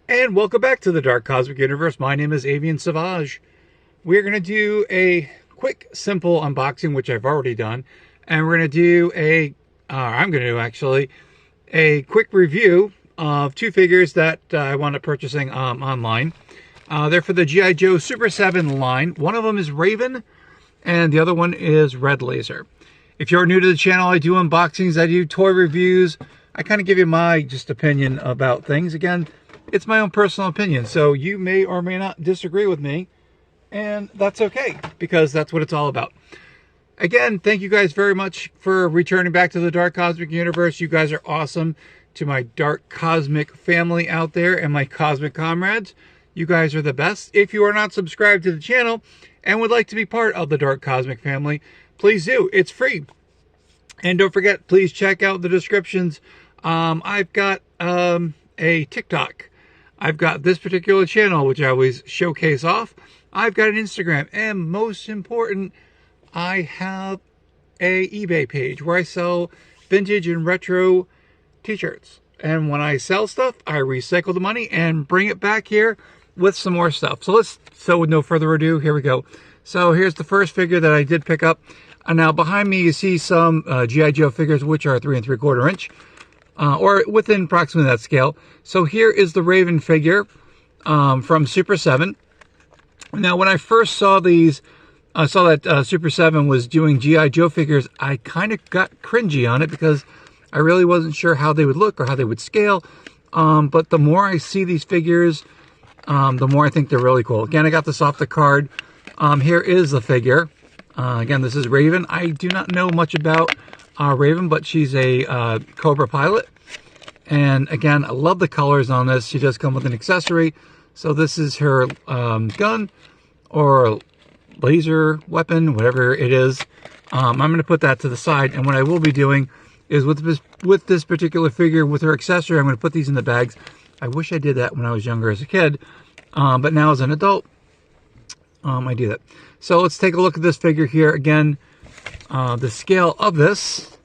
And welcome back to the Dark Cosmic Universe. My name is Avian Savage. We're going to do a quick, simple unboxing, which I've already done. And we're going to do I'm going to do actually, a quick review of two figures that I wound up purchasing online. They're for the G.I. Joe Super 7 line. One of them is Raven, and the other one is Red Laser. If you're new to the channel, I do unboxings, I do toy reviews. I kind of give you my just opinion about things. Again, it's my own personal opinion, so you may or may not disagree with me, and that's okay, because that's what it's all about. Again, thank you guys very much for returning back to the Dark Cosmic Universe. You guys are awesome. To my Dark Cosmic family out there and my Cosmic Comrades, you guys are the best. If you are not subscribed to the channel and would like to be part of the Dark Cosmic family, please do. It's free. And don't forget, please check out the descriptions. I've got a TikTok. I've got this particular channel, which I always showcase off. I've got an Instagram. And most important, I have a eBay page where I sell vintage and retro t-shirts. And when I sell stuff, I recycle the money and bring it back here with some more stuff. So with no further ado, here we go. So here's the first figure that I did pick up. And now behind me, you see some G.I. Joe figures, which are 3 3/4 inch, or within approximately that scale. So here is the Raven figure from Super 7. Now, when I first saw these, I saw that Super 7 was doing G.I. Joe figures, I kind of got cringy on it because I really wasn't sure how they would look or how they would scale. But the more I see these figures, the more I think they're really cool. Again, I got this off the card. Here is the figure. Again, this is Raven. I do not know much about Raven, but she's a Cobra pilot. And again, I love the colors on this. She does come with an accessory. So this is her gun or laser weapon, whatever it is. I'm going to put that to the side. And what I will be doing is with this particular figure, with her accessory, I'm going to put these in the bags. I wish I did that when I was younger as a kid. But now as an adult, I do that. So let's take a look at this figure here. Again, the scale of this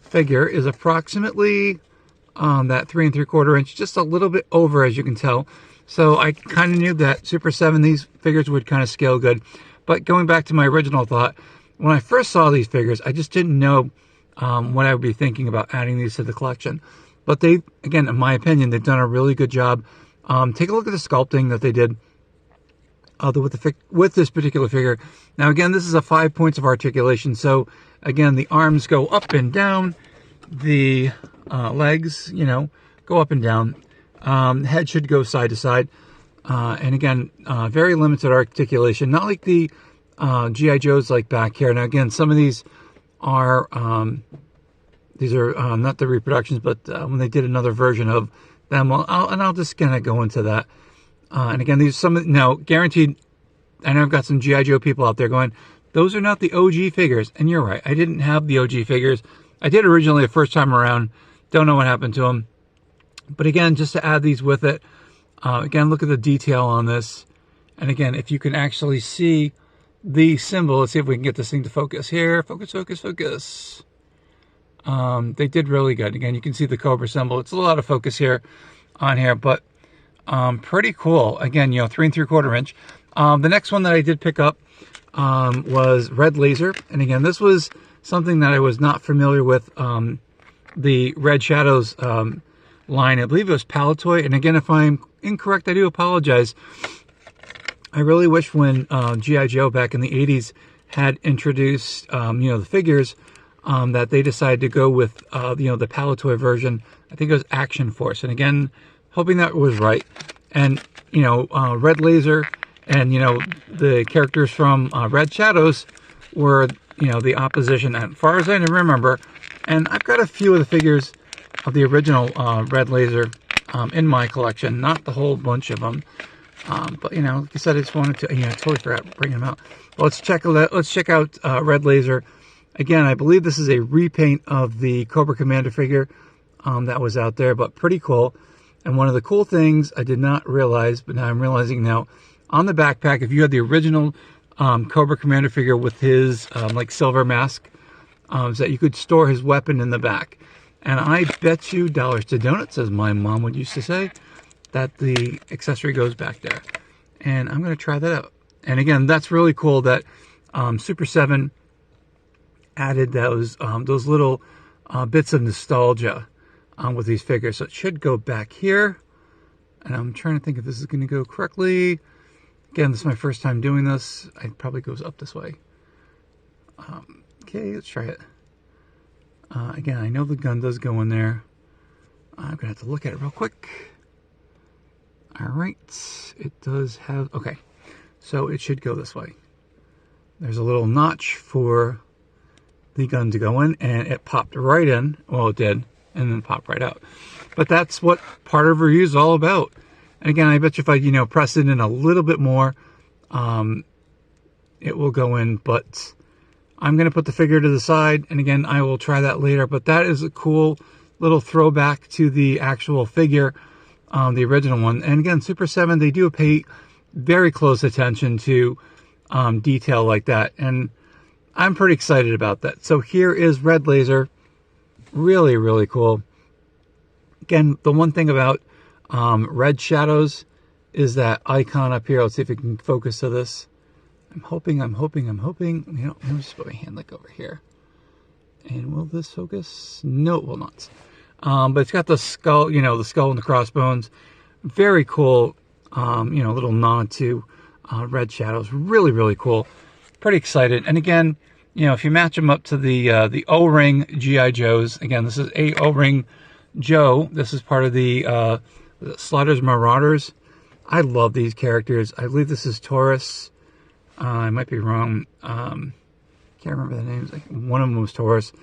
figure is approximately that 3 3/4 inch, just a little bit over, as you can tell. So I kind of knew that Super 7, these figures would kind of scale good. But going back to my original thought, when I first saw these figures, I just didn't know what I would be thinking about adding these to the collection. But they, again, in my opinion, they've done a really good job. Take a look at the sculpting that they did with this particular figure. Now, again, this is a 5 points of articulation. So, again, the arms go up and down. The legs, go up and down. Head should go side to side. And again, very limited articulation. Not like the G.I. Joes like back here. Now, again, some of these are not the reproductions, but when they did another version of them, I'll just kind of go into that. And again, these are now guaranteed. I know I've got some G.I. Joe people out there going, those are not the OG figures. And you're right, I didn't have the OG figures. I did originally the first time around. Don't know what happened to them. But again, just to add these with it, again, look at the detail on this. And again, if you can actually see the symbol, let's see if we can get this thing to focus here. Focus, focus, focus. They did really good. Again, you can see the Cobra symbol. It's a lot of focus here on here, but pretty cool. Again, 3 3/4 inch. The next one that I did pick up was Red Laser. And again, this was something that I was not familiar with. The Red Shadows line, I believe it was Palatoy. And again, if I'm incorrect, I do apologize. I really wish when G.I. Joe back in the 80s had introduced, the figures, that they decided to go with, the Palatoy version. I think it was Action Force. And again, hoping that was right. And, Red Laser and, the characters from Red Shadows were, the opposition as far as I remember. And I've got a few of the figures of the original Red Laser in my collection. Not the whole bunch of them. But, like I said, I just wanted to, I totally forgot bringing them out. Well, let's check out Red Laser. Again, I believe this is a repaint of the Cobra Commander figure that was out there, but pretty cool. And one of the cool things I did not realize, but now I'm realizing now, on the backpack, if you had the original Cobra Commander figure with his silver mask, so that you could store his weapon in the back. And I bet you dollars to donuts, as my mom would used to say, that the accessory goes back there. And I'm going to try that out. And again, that's really cool that Super 7 added those little bits of nostalgia with these figures. So it should go back here. And I'm trying to think if this is going to go correctly. Again, this is my first time doing this. It probably goes up this way. Okay, let's try it. Again, I know the gun does go in there. I'm going to have to look at it real quick. All right, it does have, okay. So it should go this way. There's a little notch for the gun to go in, and it popped right in. Well, it did, and then popped right out. But that's what part of review is all about. And again, I bet you if I, press it in a little bit more, it will go in. But I'm going to put the figure to the side, and again, I will try that later. But that is a cool little throwback to the actual figure, the original one. And again, Super 7, they do pay very close attention to detail like that, and I'm pretty excited about that. So here is Red Laser. Really, really cool. Again, the one thing about Red Shadows is that icon up here. Let's see if we can focus to this. I'm hoping. Let me just put my hand like over here. And will this focus? No, it will not. But it's got the skull, the skull and the crossbones. Very cool, little nod to Red Shadows. Really, really cool. Pretty excited. And again, if you match them up to the O-ring G.I. Joes, again, this is a O-ring Joe. This is part of the Slaughter's Marauders. I love these characters. I believe this is Taurus. I might be wrong. Can't remember the names. One of them was Taurus.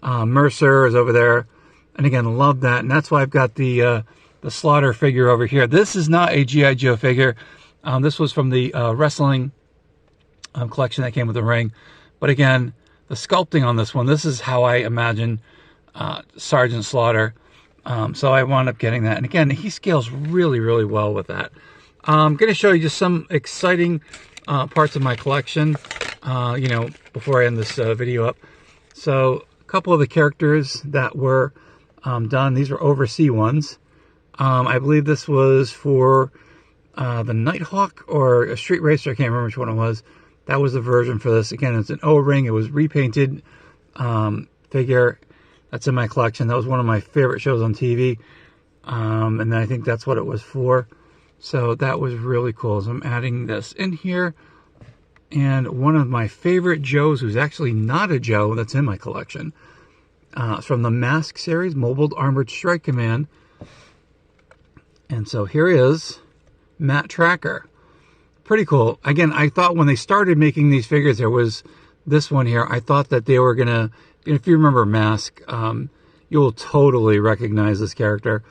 Mercer is over there. And again, love that. And that's why I've got the Slaughter figure over here. This is not a G.I. Joe figure. This was from the wrestling collection that came with the ring. But again, the sculpting on this one, this is how I imagine Sergeant Slaughter. So I wound up getting that. And again, he scales really, really well with that. I'm going to show you just some exciting parts of my collection, before I end this video up. So a couple of the characters that were done, these were overseas ones. I believe this was for the Nighthawk or a Street Racer. I can't remember which one it was. That was the version for this. Again, it's an O-ring. It was repainted figure. That's in my collection. That was one of my favorite shows on TV. And then I think that's what it was for. So that was really cool. So I'm adding this in here. And one of my favorite Joes, who's actually not a Joe, that's in my collection. It's from the Mask series, Mobile Armored Strike Command. And so here is Matt Tracker. Pretty cool. Again, I thought when they started making these figures, there was this one here. I thought that they were going to, if you remember Mask, you'll totally recognize this character.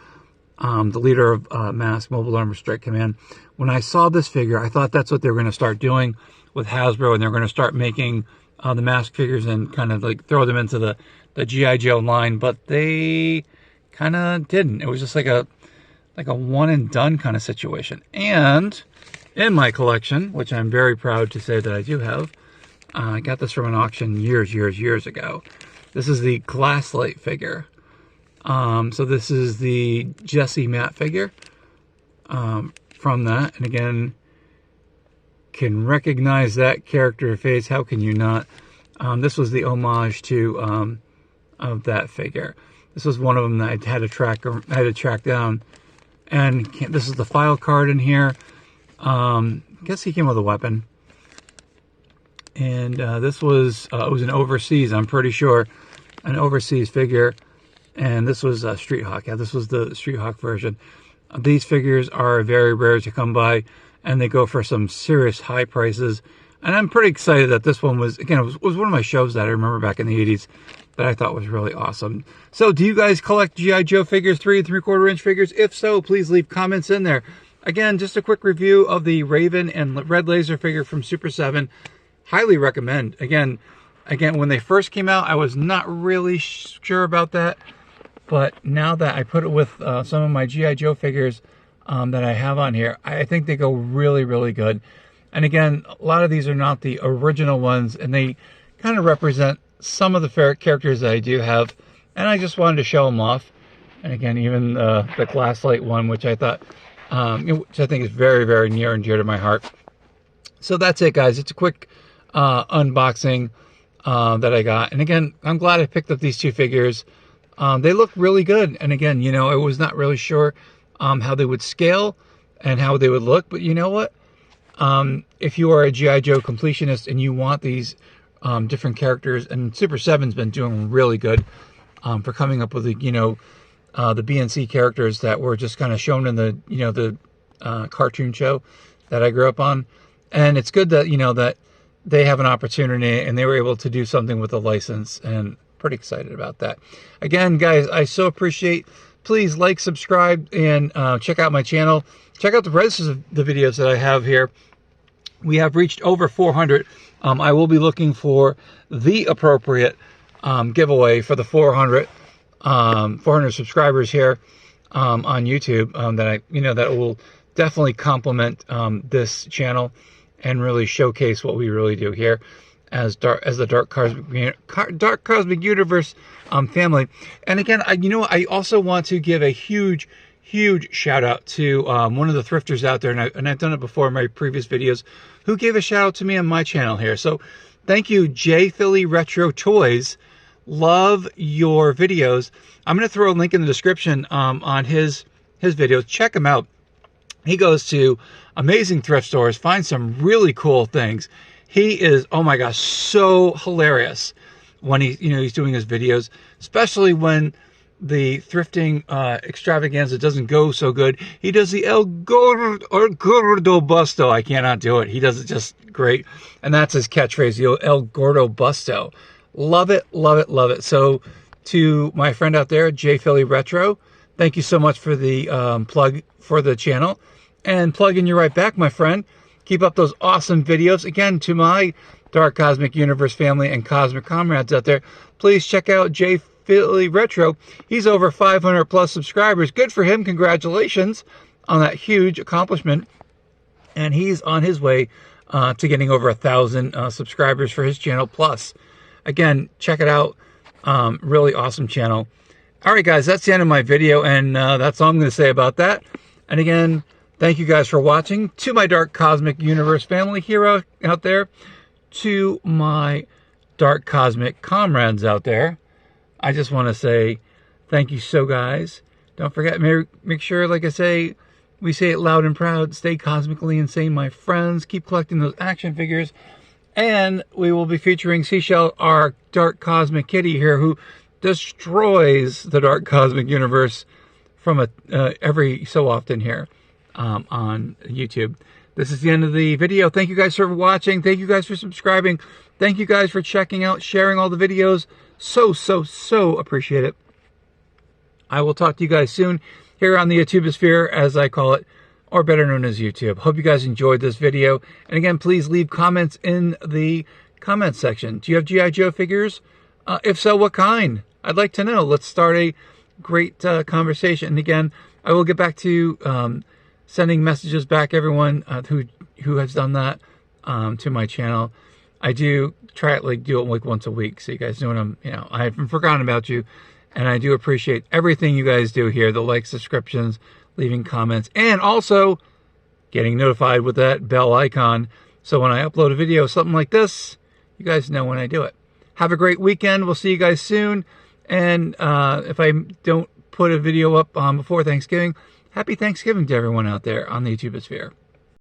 The leader of Mask, Mobile Armored Strike Command. When I saw this figure, I thought that's what they were going to start doing with Hasbro, and they're going to start making the Mask figures and kind of like throw them into the G.I. Joe line, but they kind of didn't. It was just like a one and done kind of situation. And in my collection, which I'm very proud to say that I do have, I got this from an auction years ago. This is the Glasslight figure. So this is the Jesse Matt figure from that. And again, can recognize that character face. How can you not? This was the homage to of that figure. This was one of them that I had to track down. And this is the file card in here. I guess he came with a weapon. And this was it was an overseas, I'm pretty sure, an overseas figure. And this was Street Hawk. Yeah, this was the Street Hawk version. These figures are very rare to come by, and they go for some serious high prices. And I'm pretty excited that this one was, again, it was one of my shows that I remember back in the 80s that I thought was really awesome. So do you guys collect G.I. Joe figures, 3 3/4 inch figures? If so, please leave comments in there. Again, just a quick review of the Raven and Red Laser figure from Super 7. Highly recommend. Again, when they first came out, I was not really sure about that. But now that I put it with some of my G.I. Joe figures that I have on here, I think they go really, really good. And again, a lot of these are not the original ones, and they kind of represent some of the characters that I do have. And I just wanted to show them off. And again, even the Glasslight one, which I thought which I think is very, very near and dear to my heart. So that's it, guys. It's a quick unboxing that I got. And again, I'm glad I picked up these two figures. They look really good. And again, you know, I was not really sure how they would scale and how they would look. But you know what? If you are a G.I. Joe completionist and you want these different characters, and Super 7's been doing really good for coming up with the, you know, the BNC characters that were just kind of shown in the, you know, the cartoon show that I grew up on. And it's good that, you know, that they have an opportunity and they were able to do something with the license, and pretty excited about that. Again, guys, I so appreciate. Please like, subscribe, and check out my channel. Check out the rest of the videos that I have here. We have reached over 400. I will be looking for the appropriate giveaway for the 400 subscribers here on YouTube that I, you know, that will definitely complement this channel and really showcase what we really do here as the Dark Cosmic Universe family. And again, I also want to give a huge shout out to one of the thrifters out there, and I've done it before in my previous videos, who gave a shout out to me on my channel here. So thank you, Jphillyretrotoys. Love your videos. I'm going to throw a link in the description on his videos. Check him out. He goes to amazing thrift stores, finds some really cool things. He is, oh my gosh, so hilarious when he's doing his videos, especially when the thrifting extravaganza doesn't go so good. He does the Gordo Busto. I cannot do it. He does it just great. And that's his catchphrase, El Gordo Busto. Love it, love it, love it. So to my friend out there, Jphillyretro, thank you so much for the plug for the channel. And plugging you right back, my friend. Keep up those awesome videos. Again, to my Dark Cosmic Universe family and Cosmic Comrades out there, please check out Jphillyretro. He's over 500 plus subscribers. Good for him. Congratulations on that huge accomplishment. And he's on his way to getting over 1,000 subscribers for his channel plus. Again, check it out. Really awesome channel. All right, guys, that's the end of my video, and that's all I'm going to say about that. And again, thank you guys for watching. To my Dark Cosmic Universe family here out there, to my Dark Cosmic Comrades out there, I just want to say thank you so, guys. Don't forget, make sure, like I say, we say it loud and proud, stay cosmically insane, my friends. Keep collecting those action figures. And we will be featuring Seashell, our Dark Cosmic Kitty here, who destroys the Dark Cosmic Universe from every so often here on YouTube. This is the end of the video. Thank you guys for watching. Thank you guys for subscribing. Thank you guys for checking out, sharing all the videos. So appreciate it. I will talk to you guys soon here on the YouTubeosphere, as I call it, or better known as YouTube. Hope you guys enjoyed this video. And again, please leave comments in the comments section. Do you have G.I. Joe figures? If so, what kind? I'd like to know. Let's start a great conversation. And again, I will get back to sending messages back, everyone who has done that to my channel. I do try to do it like once a week, so you guys know I haven't forgotten about you, and I do appreciate everything you guys do here: the likes, subscriptions, leaving comments, and also getting notified with that bell icon. So when I upload a video, something like this, you guys know when I do it. Have a great weekend. We'll see you guys soon. And if I don't put a video up before Thanksgiving, happy Thanksgiving to everyone out there on the YouTubeosphere.